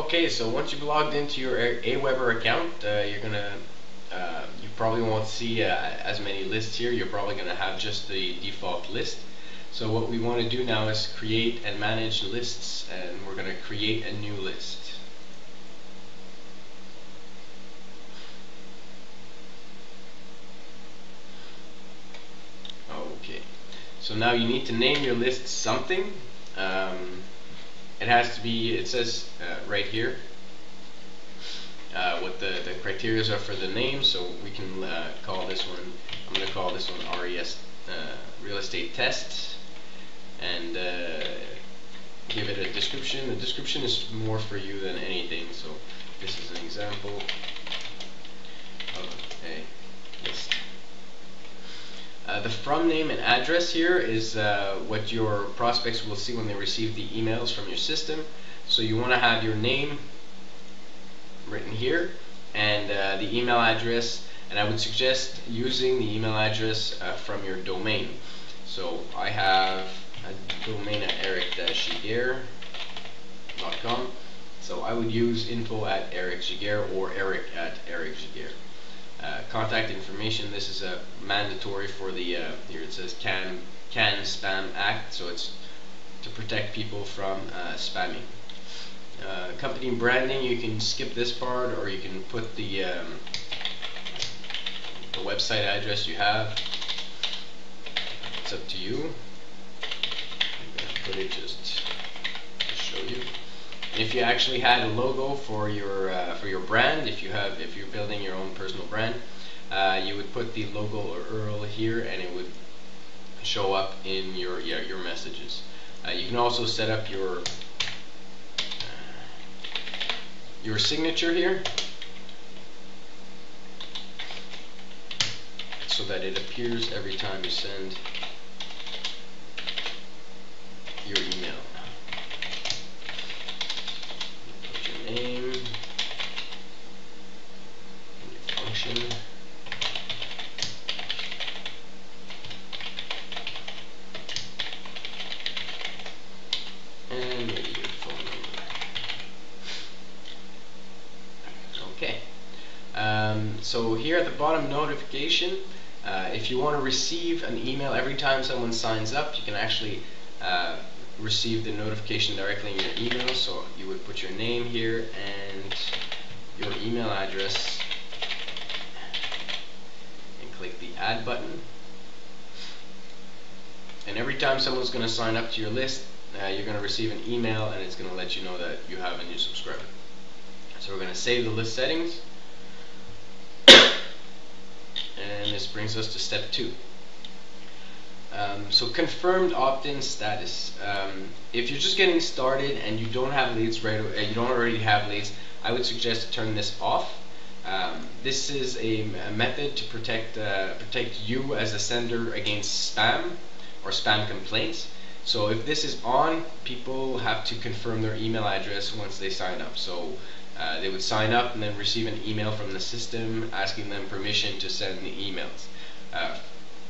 Okay, so once you've logged into your Aweber account, you probably won't see as many lists here. You're probably gonna have just the default list. So what we want to do now is create and manage lists, and we're gonna create a new list. Okay, so now you need to name your list something. It has to be, it says right here what the criteria are for the name, so we can call this one, I'm going to call this one RES Real Estate Test, and give it a description. The description is more for you than anything, so this is an example of a list. The from name and address here is what your prospects will see when they receive the emails from your system. So you want to have your name written here and the email address, and I would suggest using the email address from your domain. So I have a domain at eric-giguere.com, so I would use info@eric-giguere or eric@eric-giguere. Contact information, this is mandatory for the here it says Can Spam Act, so it's to protect people from spamming. Company branding, you can skip this part, or you can put the website address you have. It's up to you. I'm going to put it just to show you. And if you actually had a logo for your brand, if you're building your own personal brand, you would put the logo or URL here, and it would show up in your messages. You can also set up your signature here, so that it appears every time you send your email. Put your name and your function. And maybe your phone number. Okay. So here at the bottom, notification. If you want to receive an email every time someone signs up, you can actually receive the notification directly in your email. So you would put your name here and your email address and click the add button. And every time someone's going to sign up to your list, you're going to receive an email, and it's going to let you know that you have a new subscriber. So we're going to save the list settings, and this brings us to step 2. So confirmed opt-in status. If you're just getting started and you don't have leads you don't already have leads, I would suggest to turn this off. This is a method to protect you as a sender against spam or spam complaints. So if this is on, people have to confirm their email address once they sign up. So they would sign up and then receive an email from the system asking them permission to send the emails.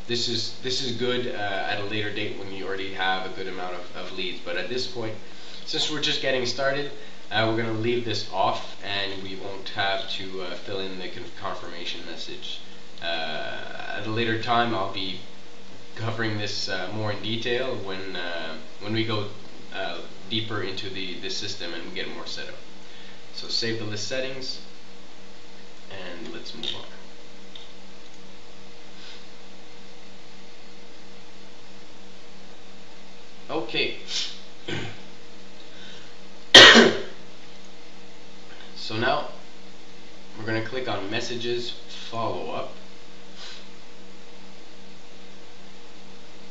This is good at a later date when you already have a good amount of leads. But at this point, since we're just getting started, we're going to leave this off, and we won't have to fill in the confirmation message. At a later time, I'll be covering this more in detail when we go deeper into the system and we get more set up. So save the list settings, and let's move on. Okay. So now we're going to click on Messages Follow Up,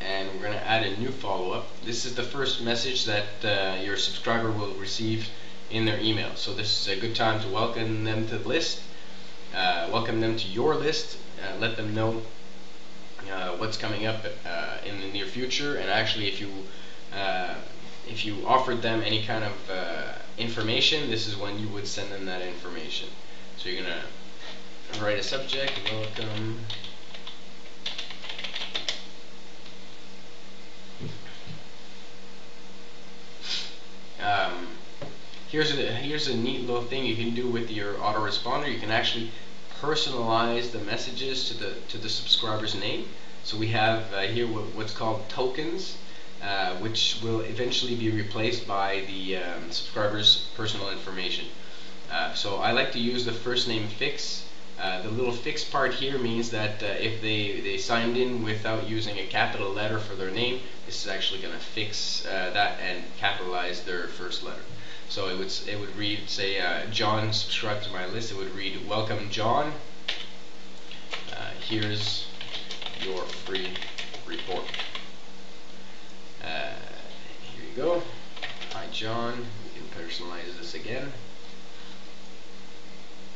and we're going to add a new follow-up. This is the first message that your subscriber will receive in their email. So this is a good time to welcome them to the list, welcome them to your list, let them know what's coming up in the near future. And actually, if you offered them any kind of information, this is when you would send them that information. So you're gonna write a subject, welcome here's a neat little thing you can do with your autoresponder. You can actually personalize the messages to the subscriber's name. So we have here what's called tokens, which will eventually be replaced by the subscriber's personal information. So I like to use the first name fix. The little fix part here means that if they signed in without using a capital letter for their name, this is actually going to fix that and capitalize their first letter. So it would read, say, John subscribed to my list. It would read, "Welcome, John. Here's your free report." Here you go. Hi, John. We can personalize this again.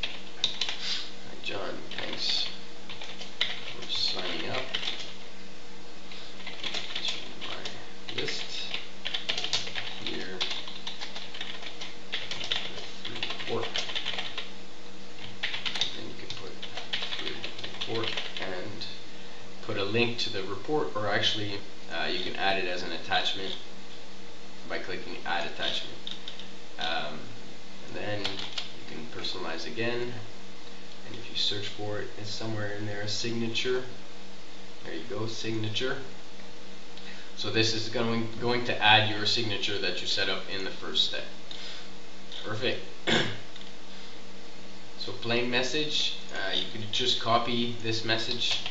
Hi, John. Thanks for signing up to my list. Here. Report. Then you can put report and put a link to the report, or actually you can add it as an attachment by clicking add attachment. And then you can personalize again, and if you search for it, it's somewhere in there, signature. There you go, signature. So this is going to add your signature that you set up in the first step. Perfect. So plain message, you can just copy this message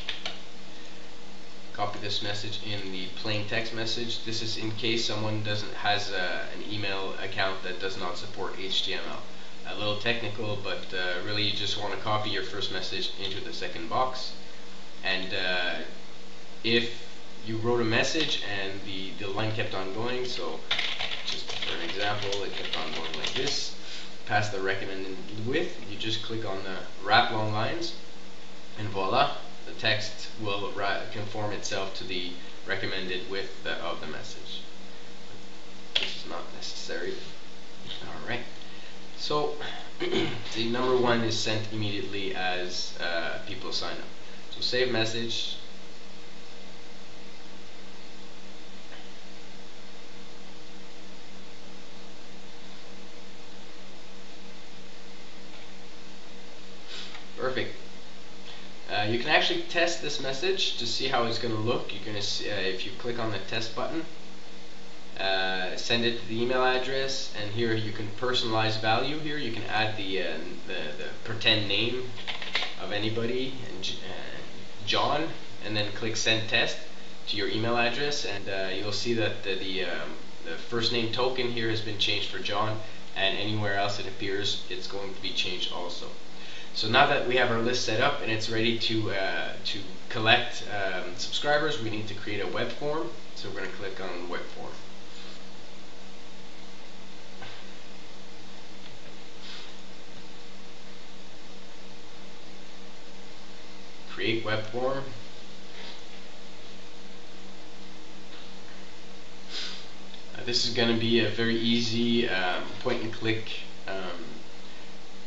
in the plain text message. This is in case someone has an email account that does not support HTML. A little technical, but really you just want to copy your first message into the second box. And if you wrote a message and the line kept on going, so just for an example, it kept on going like this, past the recommended width, you just click on the wrap long lines, and voila, the text will conform itself to the recommended width of the message. This is not necessary. Alright, so the number one is sent immediately as people sign up. So save message. Perfect. You can actually test this message to see how it's going to look. You're going to see, if you click on the test button, send it to the email address, and here you can personalize value. Here you can add the pretend name of anybody, and John, and then click send test to your email address, and you'll see that the first name token here has been changed for John, and anywhere else it appears it's going to be changed also. So now that we have our list set up and it's ready to collect subscribers, we need to create a web form. So we're going to click on web form. Create web form. This is going to be a very easy point and click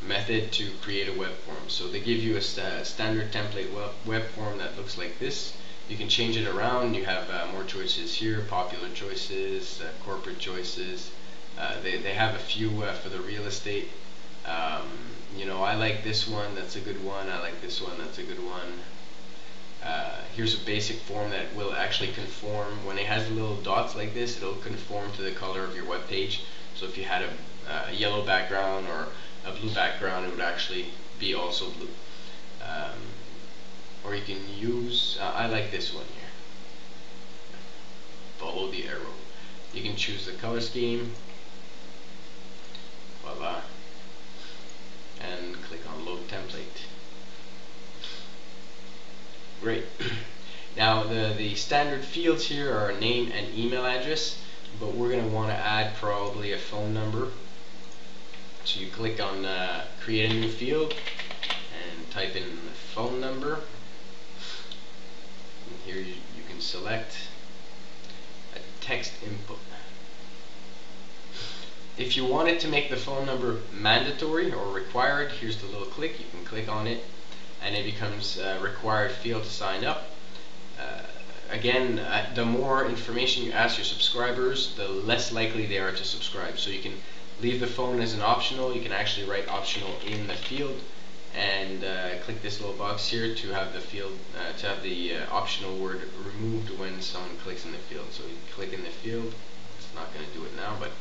method to create a web form. So they give you a standard template web form that looks like this. You can change it around. You have more choices here, popular choices, corporate choices. They have a few for the real estate. You know, I like this one, that's a good one. I like this one, that's a good one. Here's a basic form that will actually conform. When it has little dots like this, it'll conform to the color of your web page. So if you had a yellow background or a blue background, it would actually be also blue. Or you can use, I like this one here. Follow the arrow. You can choose the color scheme. Voila. And click on load template. Great. Now the standard fields here are name and email address, but we're going to want to add probably a phone number. So you click on create a new field and type in the phone number. And here you can select a text input. If you wanted to make the phone number mandatory or required, here's the little click. You can click on it and it becomes a required field to sign up. Again, the more information you ask your subscribers, the less likely they are to subscribe. So you can Leave the phone as an optional. You can actually write optional in the field, and click this little box here to have the field optional word removed when someone clicks in the field. So you click in the field. It's not going to do it now, but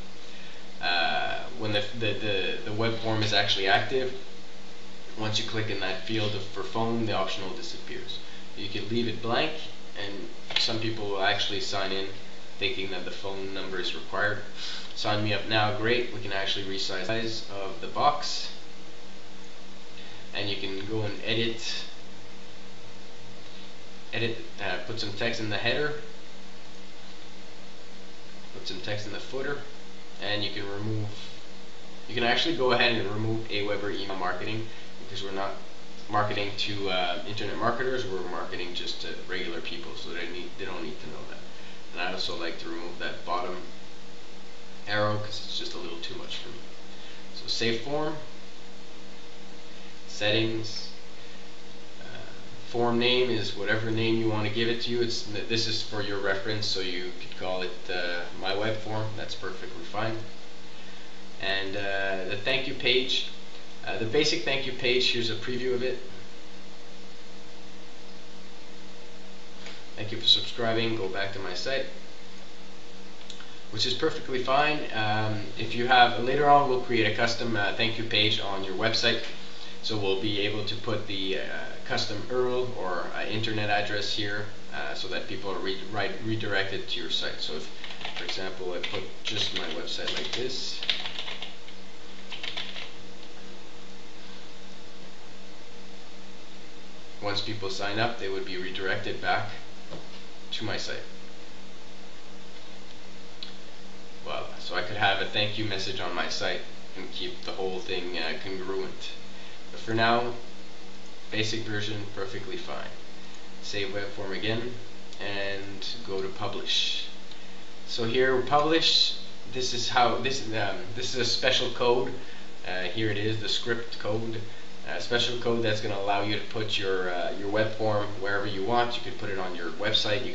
when the web form is actually active, once you click in that field for phone, the optional disappears. You can leave it blank, and some people will actually sign in thinking that the phone number is required. Sign me up now. Great. We can actually resize the size of the box, and you can go and put some text in the header, put some text in the footer, and you can actually go ahead and remove AWeber email marketing, because we're not marketing to internet marketers, we're marketing just to regular people, so they don't need to know that. And I also like to remove that bottom arrow because it's just a little too much for me. So save form, settings, form name is whatever name you want to give it to you. This is for your reference, so you could call it my web form. That's perfectly fine. And the thank you page, the basic thank you page, here's a preview of it. Thank you for subscribing. Go back to my site, which is perfectly fine. If you have, later on we'll create a custom thank you page on your website, so we'll be able to put the custom URL or internet address here, so that people are redirected to your site. So if, for example, I put just my website like this, once people sign up, they would be redirected back to my site. Well, so I could have a thank you message on my site and keep the whole thing congruent. But for now, basic version, perfectly fine. Save web form again and go to publish. So here, publish. This is how this is a special code. Here it is, the script code. Special code that's going to allow you to put your web form wherever you want. You can put it on your website.